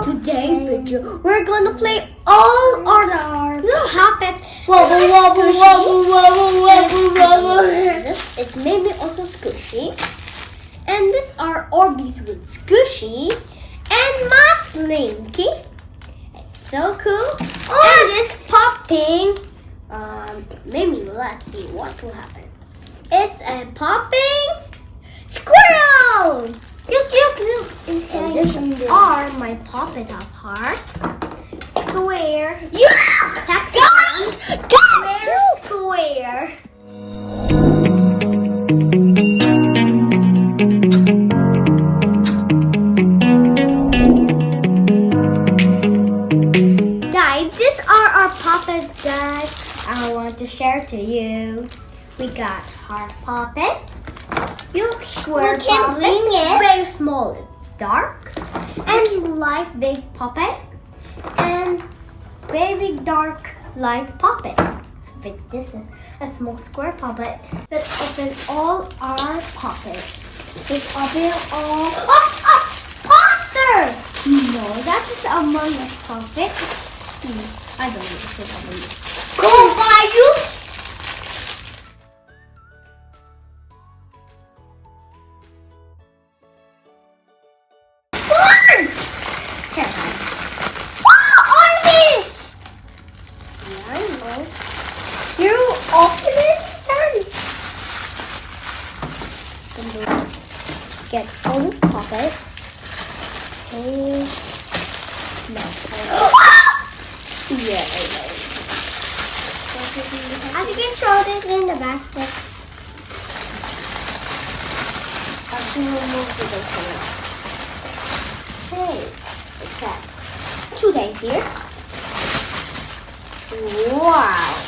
Today's video, we're gonna play all our little puppets. Wobble, wobble, wobble, wobble, wobble, wobble. This is maybe also squishy. And this are Orbeez with squishy and my slinky. It's so cool. And this popping. Maybe let's see what will happen. It's a popping squirrel. Look, look, look. And this are my puppet of heart. Square. Yeah! Hexagon. Guys! Square. Guys, these are our puppets, guys. I want to share to you. We got heart puppet. Look, square We can puppet. bring it. Very small. It's dark. And light big puppet. And very dark light puppet. So this is a small square puppet. Let's open all our puppets. Let's open all. Poster! No, that is Among Us puppet. I don't know if it's Among Us. Go buy you! You open it and get all this puppet. Okay. No. Yeah, I know. I think I throw this in the basket. I can remove the thing. Hey, it's that. 2 days here. Wow.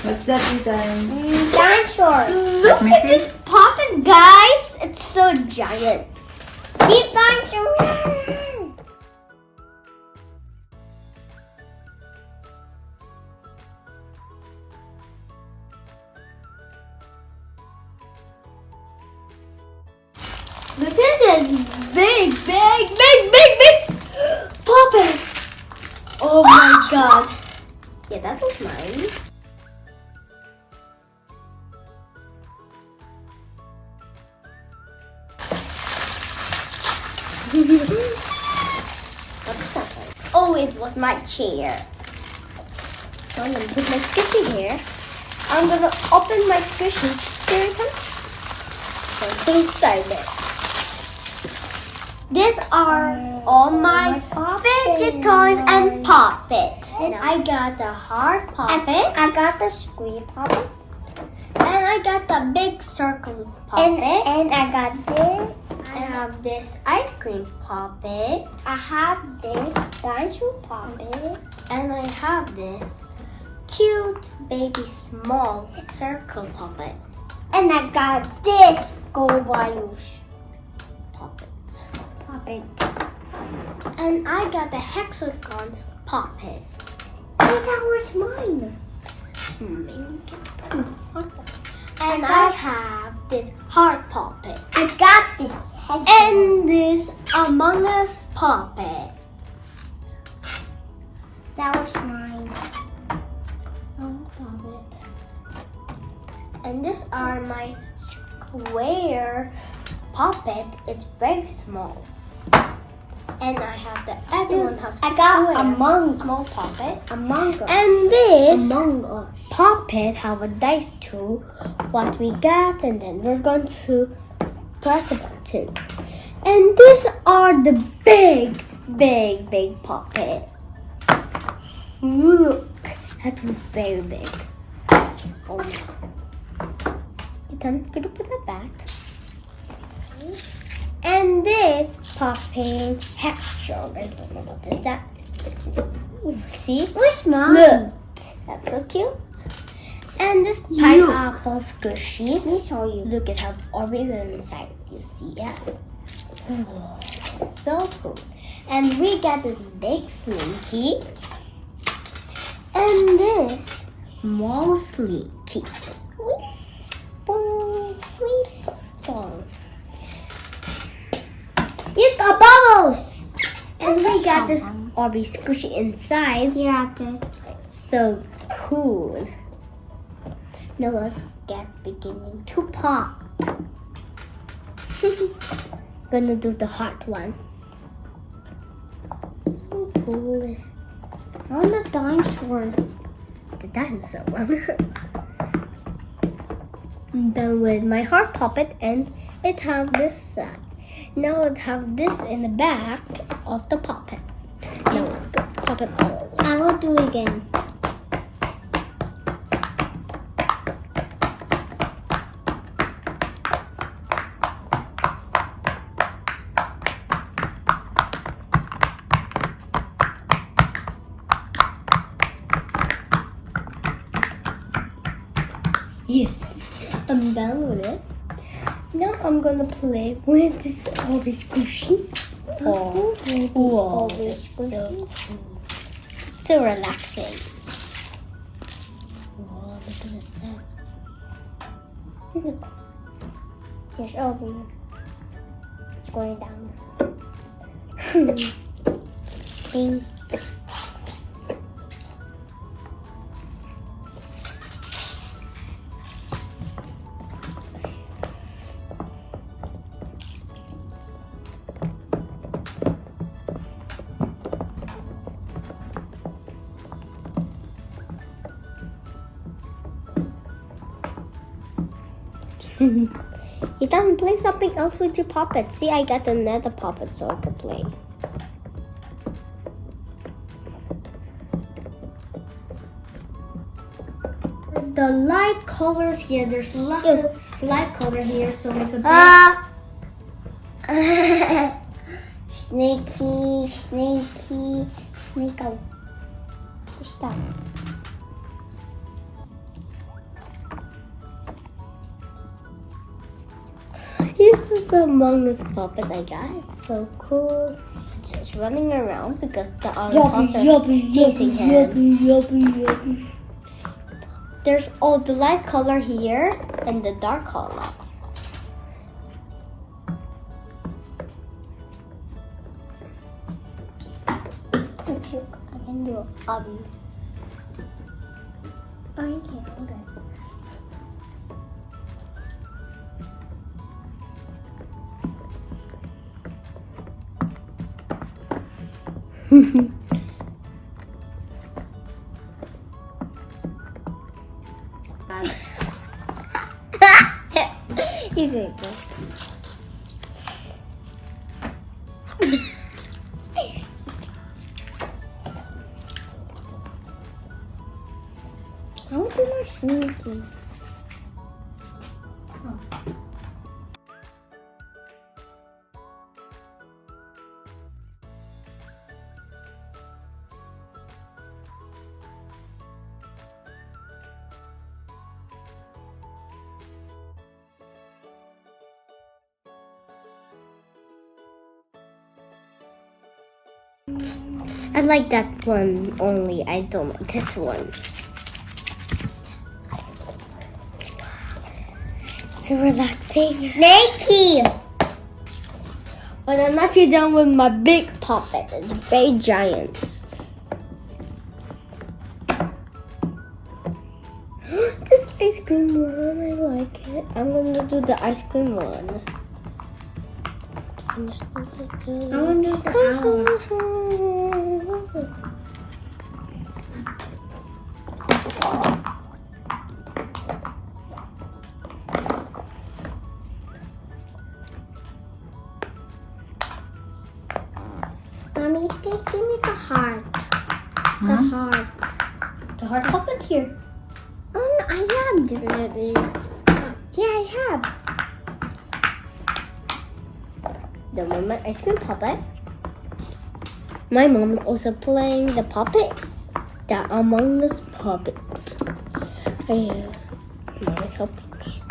What's that, Ethan? Dinosaur. Look me at see. this puppet, guys. It's so giant. Keep dinosaur. Look at this big puppet. Oh my god. Yeah, that was mine. What's that? Oh, it was my chair. So I'm gonna put my squishy here. I'm gonna open my squishy. Here it comes. So inside it. These are all my fidget toys and puppet. And I got the hard puppet. I got the square puppet. And I got the big circle puppet. And I got this. I have this ice cream puppet. I have this dinosaur puppet. And I have this cute baby small circle puppet. And I got this gold wires Puppet. puppet. And I got the hexagon puppet. And that was mine. And I have this heart puppet. I got this head. And this Among Us puppet. That was mine. Puppet. And these are my square puppet. It's very small. And I have the everyone has I got square, Among small puppet. Among Us. And this Among Us. puppet have a dice too. What we got, and then we're going to press the button. And these are the big puppet. Look, that was very big. Oh. Ethan, could you put that back? And this popping texture. I don't know what is that. See? Where's mine? Look, that's so cute. And this pineapple squishy. Let me show you. Look at how Orbeez inside. You see it? So cool. And we got this big slinky. And this small slinky. Song. Eat the bubbles. And we got this Orby squishy inside. Yeah, It's so cool. Now let's get beginning to pop. Gonna do the heart one. So cool. I want the dinosaur. The dinosaur one. I'm done with my heart puppet, and it have this side. Now it have this in the back of the puppet. Now let's go pop it all. I will do it again. Yes, I'm done with it. Now I'm gonna play with this Orby squishy. Oh, wow, it's so cool. So relaxing. Wow, look at this set. There's Orby. It's going down. Ding. Ethan, play something else with your puppet. See, I got another puppet so I can play. The light colors here, there's a lot of light color here so we can play. Snaky, snaky, snake. Stop. This is the Among Us puppet I got. It's so cool. It's just running around because the other puppets are chasing him. There's all the light color here and the dark color. I can do a hobby. Oh, you can't. Okay. You can go. I want to do more sneaky. I like that one only. I don't like this one. So relaxing. Snaky! But I'm not yet done with my big puppet. It's Bay Giants. This ice cream one, I like it. I'm gonna do the ice cream one. I want to do the owl. Mommy, give me the heart. The heart. The heart puppet here. Oh, I have. Yeah, I have. The one, my ice cream puppet. My mom is also playing the puppet. The Among Us puppet. Mom is helping me.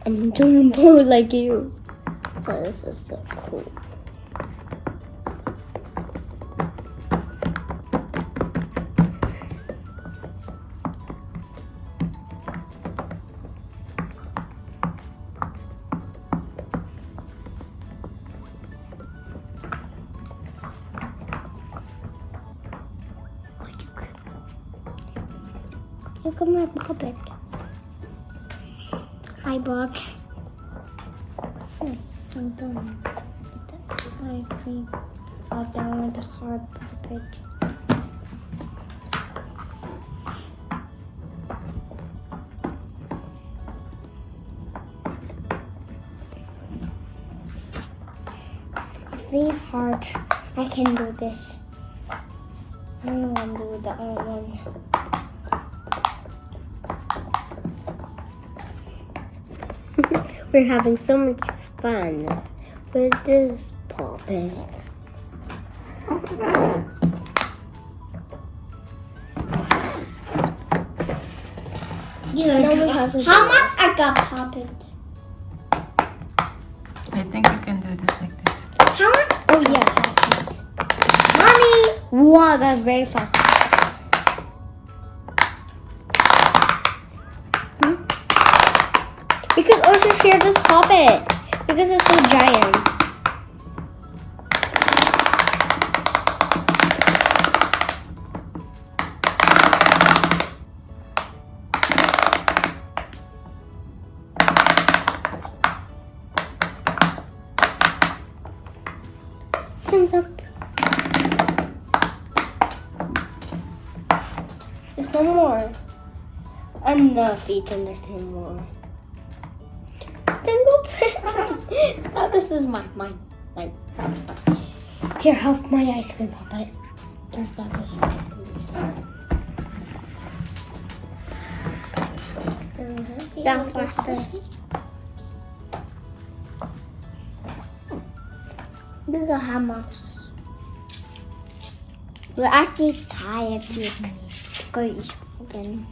I'm doing more like you. Oh, this is so cool. Look at my puppet. Hi, Brock. I'm done. I'm done with the hard puppet. It's really hard. I can do this. I don't want to do the other one. We're having so much fun with this puppet. How much I got puppet? I think you can do this like this. How much? Oh yeah, Mommy! Wow, that's very fast. We could also share this puppet because it's so giant. Thumbs up. There's no more. Enough, Ethan. There's no more. Then go play. Stop. This is mine. Here, have my ice cream puppet. There's not this. Down faster. These are how much. We're actually tired to go again.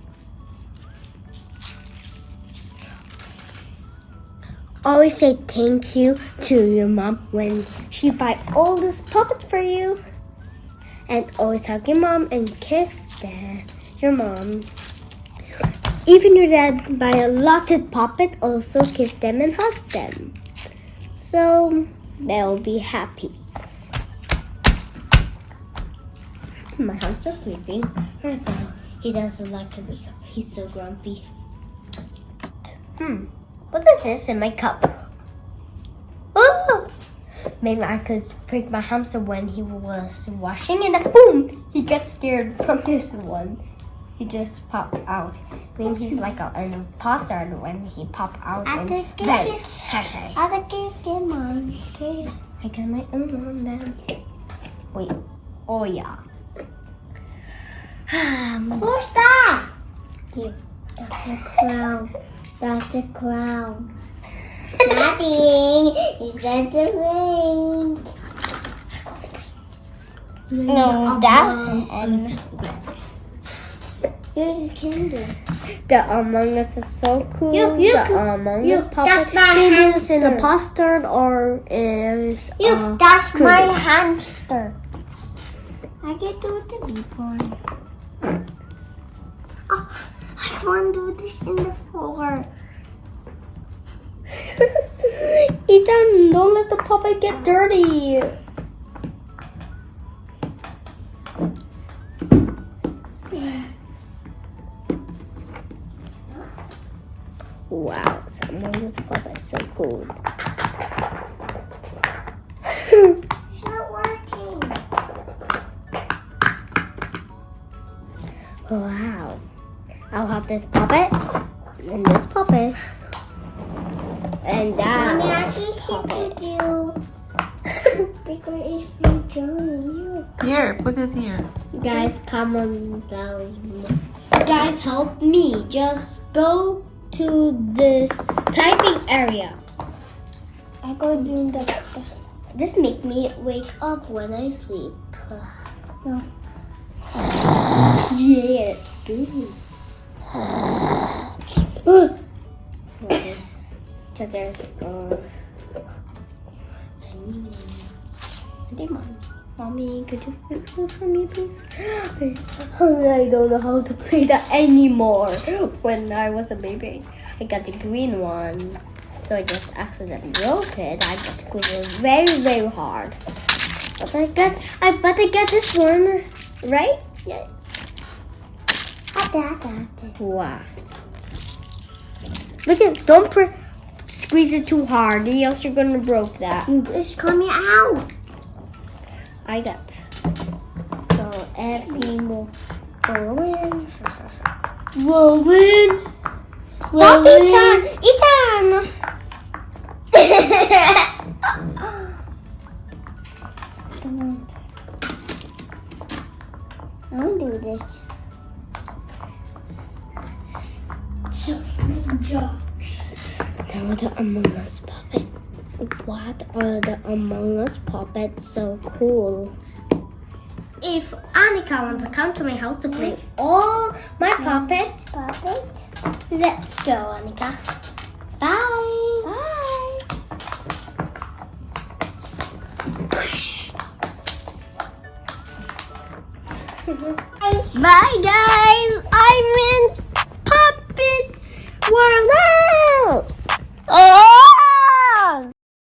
Always say thank you to your mom when she buy all this puppet for you. And always hug your mom and kiss your mom. Even your dad buy a lot of puppet, also kiss them and hug them. So they'll be happy. My hamster's sleeping right now. He doesn't like to wake up. He's so grumpy. What is this in my cup? Oh! Maybe I could prick my hamster when he was washing and then boom! He gets scared from this one. He just popped out. Maybe he's like an imposter when he popped out and vent. I get mine. Okay. I got my own then. Wait. Oh yeah. Who's that? Here. That's a clown. That's a clown. Nothing. You said the ring. No, that's an here's a candle. The Among Us is so cool. The Among Us puppet is in the poster or is that's my hamster. I get to do the big one. Oh, I want to do this in the floor. Ethan, don't let the puppet get dirty. Wow, someone this puppet is so cool. It's not working. Wow. I'll have this puppet and this puppet and that puppet. Because it's free Johnny. Here, put it here. Guys, comment down. Guys, help me. Just go to this typing area. I go doing the. This make me wake up when I sleep. No. Yeah, it's good. Okay. So there's Mommy, could you fix it for me, please? I don't know how to play that anymore. When I was a baby, I got the green one, so I just accidentally broke it. I just squeezed it very, very hard. But I got this one, right? Yes. Wow. Look at, don't squeeze it too hard, or else you're gonna break that. It's coming out. I got. So FC will win. Rolling. Stop, Ethan! Ethan! I want to do this. Now the Among Us puppet. What are the Among Us puppets so cool? If Annika wants to come to my house to play all my puppet, let's go, Annika. Bye. Bye. Bye, guys. I'm in puppet world now. Oh.